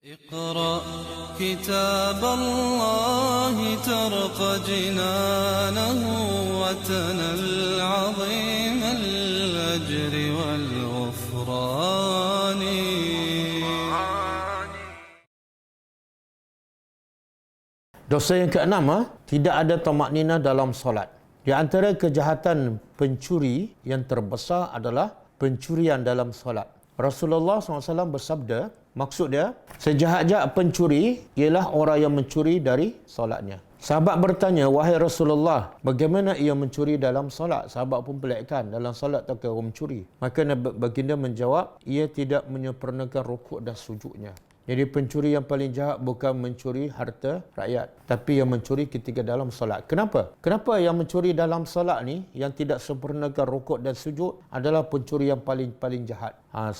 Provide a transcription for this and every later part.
اقرأ كتاب الله ترق جنانه وتنل عظيم الأجر والغفران. Dosa yang keenam, tidak ada tamak-ninah dalam solat. Di antara kejahatan pencuri yang terbesar adalah pencurian dalam solat. Rasulullah SAW bersabda, maksud dia, sejahat-jahat pencuri ialah orang yang mencuri dari solatnya. Sahabat bertanya, wahai Rasulullah, bagaimana ia mencuri dalam solat? Sahabat pun pelikkan, dalam solat takkan orang mencuri. Maka baginda menjawab, ia tidak menyempurnakan rukuk dan sujudnya. Jadi pencuri yang paling jahat bukan mencuri harta rakyat, tapi yang mencuri ketika dalam solat. Kenapa? Kenapa yang mencuri dalam solat ni, yang tidak sempurnakan rukuk dan sujud, adalah pencuri yang paling jahat.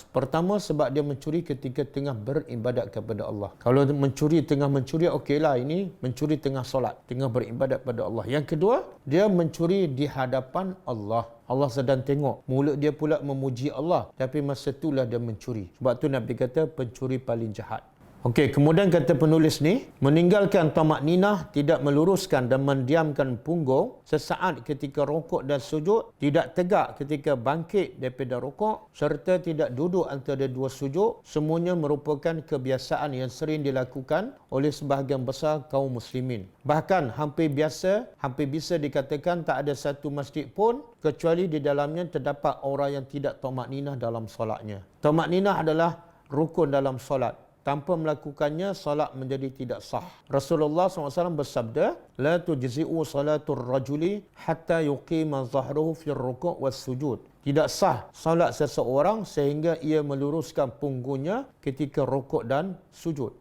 Pertama, sebab dia mencuri ketika tengah beribadat kepada Allah. Kalau mencuri tengah mencuri, okeylah, ini mencuri tengah solat, tengah beribadat kepada Allah. Yang kedua, dia mencuri di hadapan Allah. Allah sedang tengok. Mulut dia pula memuji Allah. Tapi masa itulah dia mencuri. Sebab tu Nabi kata pencuri paling jahat. Okey, kemudian kata penulis ni, meninggalkan tamak-ninah, tidak meluruskan dan mendiamkan punggung sesaat ketika rukuk dan sujud, tidak tegak ketika bangkit daripada rukuk, serta tidak duduk antara dua sujud, semuanya merupakan kebiasaan yang sering dilakukan oleh sebahagian besar kaum muslimin. Bahkan hampir bisa dikatakan tak ada satu masjid pun kecuali di dalamnya terdapat orang yang tidak tamak-ninah dalam solatnya. Tamak-ninah adalah rukun dalam solat. Tanpa melakukannya, salat menjadi tidak sah. Rasulullah SAW bersabda, la tujzi'u salatul rajuli hatta yuqima zahruhu fi ruku' was sujud. Tidak sah salat seseorang sehingga ia meluruskan punggungnya ketika rukuk dan sujud.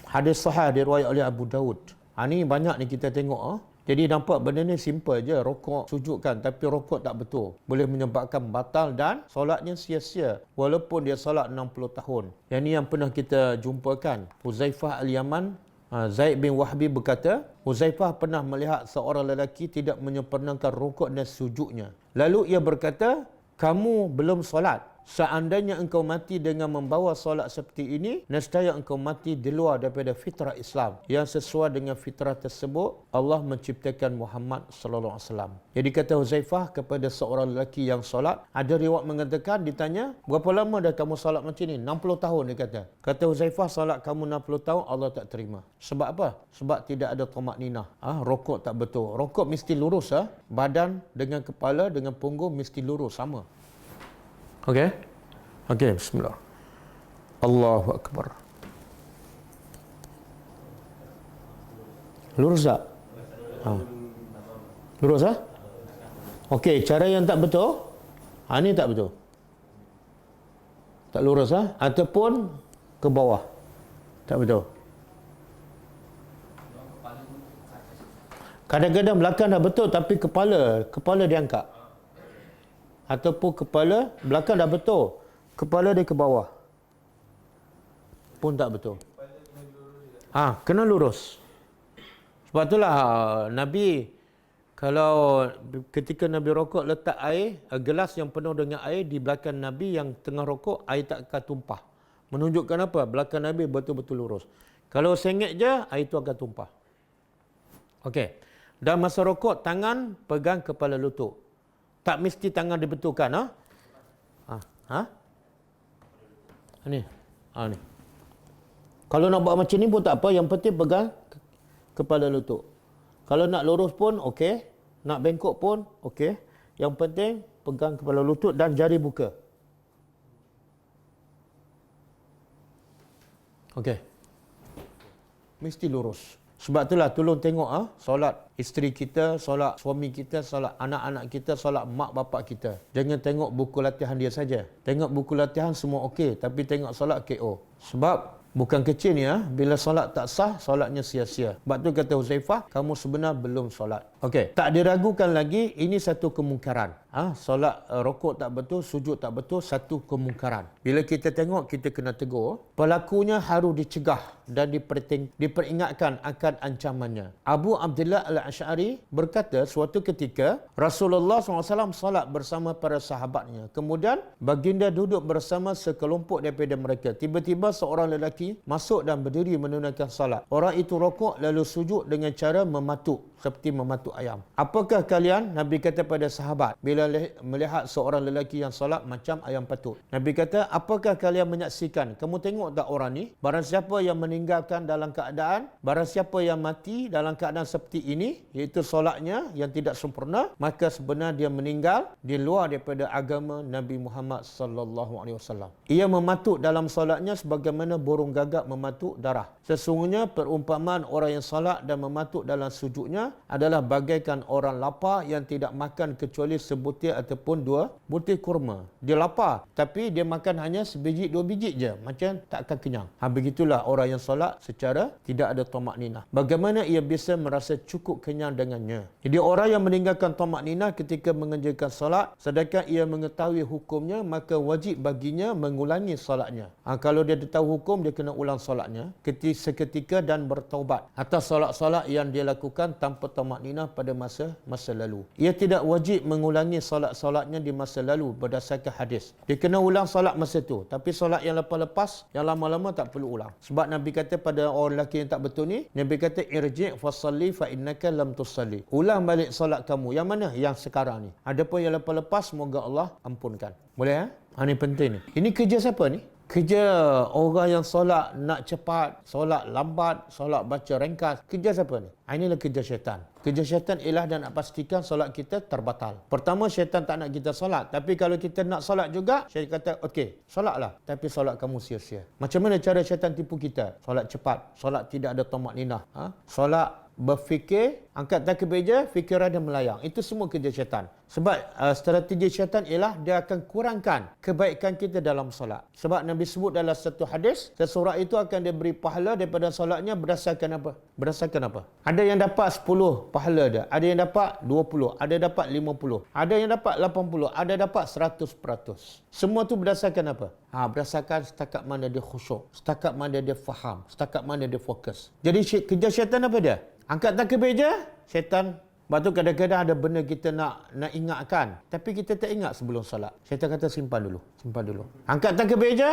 Hadis sahih diriwayat oleh Abu Daud. Ini banyak ni kita tengok. Jadi nampak benda ni simple je, rukuk sujud kan, tapi rukuk tak betul. Boleh menyebabkan batal dan solatnya sia-sia walaupun dia solat 60 tahun. Yang ni yang pernah kita jumpakan. Huzaifah Al-Yaman, Zaid bin Wahbi berkata, Huzaifah pernah melihat seorang lelaki tidak menyempurnakan rukuk dan sujudnya. Lalu ia berkata, kamu belum solat. Seandainya engkau mati dengan membawa solat seperti ini, nescaya engkau mati di luar daripada fitrah Islam. Yang sesuai dengan fitrah tersebut, Allah menciptakan Muhammad sallallahu alaihi wasallam. Jadi kata Huzaifah kepada seorang lelaki yang solat, ada riwayat mengatakan, ditanya, berapa lama dah kamu solat macam ni? 60 tahun dia kata. Kata Huzaifah, solat kamu 60 tahun Allah tak terima. Sebab apa? Sebab tidak ada tamak-ninah. Rukuk tak betul. Rukuk mesti lurus. Badan dengan kepala dengan punggung mesti lurus sama. Okey, bismillah. Allahu Akbar. Lurus tak? Lurus tak? Okey, cara yang tak betul, ini tak betul. Tak lurus ataupun ke bawah. Tak betul. Kadang-kadang belakang dah betul tapi kepala diangkat. Ataupun kepala belakang dah betul, kepala dia ke bawah pun tak betul. Kena lurus. Sebab itulah Nabi, kalau ketika Nabi rokok letak air, gelas yang penuh dengan air di belakang Nabi yang tengah rokok, air tak akan tumpah. Menunjukkan apa? Belakang Nabi betul-betul lurus. Kalau sengit je, air itu akan tumpah. Okey. Dan masa rokok, tangan pegang kepala lutut. Tak mesti tangan dibetulkan. Ni. Ni. Kalau nak buat macam ni pun tak apa. Yang penting pegang kepala lutut. Kalau nak lurus pun okey. Nak bengkok pun okey. Yang penting pegang kepala lutut dan jari buka. Okey. Mesti lurus. Sebab itulah tolong tengok solat isteri kita, solat suami kita, solat anak-anak kita, solat mak bapak kita. Jangan tengok buku latihan dia saja. Tengok buku latihan semua okey, tapi tengok solat KO. Sebab bukan kecil ni bila solat tak sah, solatnya sia-sia. Sebab tu kata Huzaifah, kamu sebenarnya belum solat. Okey, tak diragukan lagi ini satu kemungkaran. Solat rokok tak betul, sujud tak betul, satu kemungkaran. Bila kita tengok, kita kena tegur. Pelakunya harus dicegah dan diperingatkan akan ancamannya. Abu Abdullah Al-Asy'ari berkata, suatu ketika Rasulullah SAW solat bersama para sahabatnya. Kemudian baginda duduk bersama sekelompok daripada mereka. Tiba-tiba seorang lelaki masuk dan berdiri menunaikan solat. Orang itu rokok lalu sujud dengan cara mematuk, seperti mematuk ayam. Apakah kalian? Nabi kata pada sahabat bila melihat seorang lelaki yang solat macam ayam patut. Nabi kata, apakah kalian menyaksikan? Kamu tengok tak orang ni? Barang siapa yang meninggalkan dalam keadaan, barang siapa yang mati dalam keadaan seperti ini, iaitu solatnya yang tidak sempurna, maka sebenarnya dia meninggal di luar daripada agama Nabi Muhammad sallallahu alaihi wasallam. Ia mematuk dalam solatnya sebagaimana burung gagak mematuk darah. Sesungguhnya perumpamaan orang yang solat dan mematuk dalam sujudnya adalah bagaikan orang lapar yang tidak makan kecuali sebutir ataupun 2 butir kurma. Dia lapar tapi dia makan hanya sebiji 2 biji je, macam tak akan kenyang. Begitulah orang yang solat secara tidak ada tamakninah. Bagaimana ia bisa merasa cukup kenyang dengannya? Jadi orang yang meninggalkan tamakninah ketika mengerjakan solat sedangkan ia mengetahui hukumnya, maka wajib baginya mengulangi solatnya. Kalau dia tahu hukum, dia kena ulang solatnya seketika dan bertaubat atas solat-solat yang dia lakukan tanpa tamakninah pada masa lalu. Ia tidak wajib mengulangi solat-solatnya di masa lalu berdasarkan hadis. Dia kena ulang solat masa tu, tapi solat yang lepas-lepas, yang lama-lama tak perlu ulang. Sebab Nabi kata pada orang lelaki yang tak betul ni, Nabi kata irji' fasalli fa innaka lam tusalli. Ulang balik solat kamu. Yang mana? Yang sekarang ni. Adapun yang lepas-lepas, semoga Allah ampunkan. Boleh Ini penting ni. Ini kerja siapa ni? Kerja orang yang solat nak cepat, solat lambat, solat baca ringkas. Kerja siapa ni? Inilah kerja syaitan. Kerja syaitan ialah dan nak pastikan solat kita terbatal. Pertama, syaitan tak nak kita solat. Tapi kalau kita nak solat juga, syaitan kata, okey, solatlah. Tapi solat kamu sia-sia. Macam mana cara syaitan tipu kita? Solat cepat, solat tidak ada tamakninah. Solat berfikir, angkat takbir je, fikiran dia melayang. Itu semua kerja syaitan. Sebab strategi syaitan ialah dia akan kurangkan kebaikan kita dalam solat. Sebab Nabi sebut dalam satu hadis, seseorang itu akan diberi pahala daripada solatnya berdasarkan apa? Berdasarkan apa? Ada yang dapat 10 pahala dia, ada yang dapat 20, ada yang dapat 50, ada yang dapat 80, ada yang dapat 100%. Semua tu berdasarkan apa? Berdasarkan setakat mana dia khusyuk, setakat mana dia faham, setakat mana dia fokus. Jadi kerja syaitan apa dia? Angkat takbir je, syaitan. Sebab tu kadang-kadang ada benda kita nak ingatkan, tapi kita tak ingat sebelum solat. Syaitan kata simpan dulu. Angkat takbir je.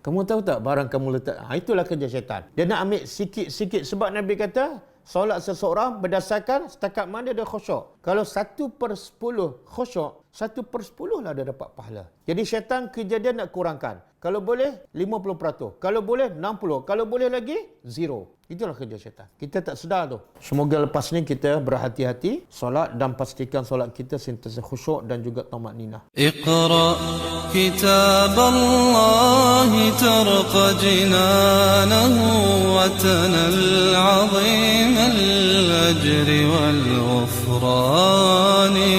Kamu tahu tak barang kamu letak? Itulah kerja syaitan. Dia nak ambil sikit-sikit. Sebab Nabi kata, solat seseorang berdasarkan setakat mana dia khusyuk. Kalau 1/10 khusyuk, 1/10 lah dia dapat pahala. Jadi syaitan kerja dia nak kurangkan. Kalau boleh 50%, kalau boleh 60%, kalau boleh lagi 0. Itulah kerja syaitan. Kita tak sedar tu. Semoga lepas ni kita berhati-hati solat dan pastikan solat kita sentiasa khusyuk dan juga tamakninah. Iqra kitab Allah tarqa jinanahu wa tanal 'azim al-ajri wal ghufrani.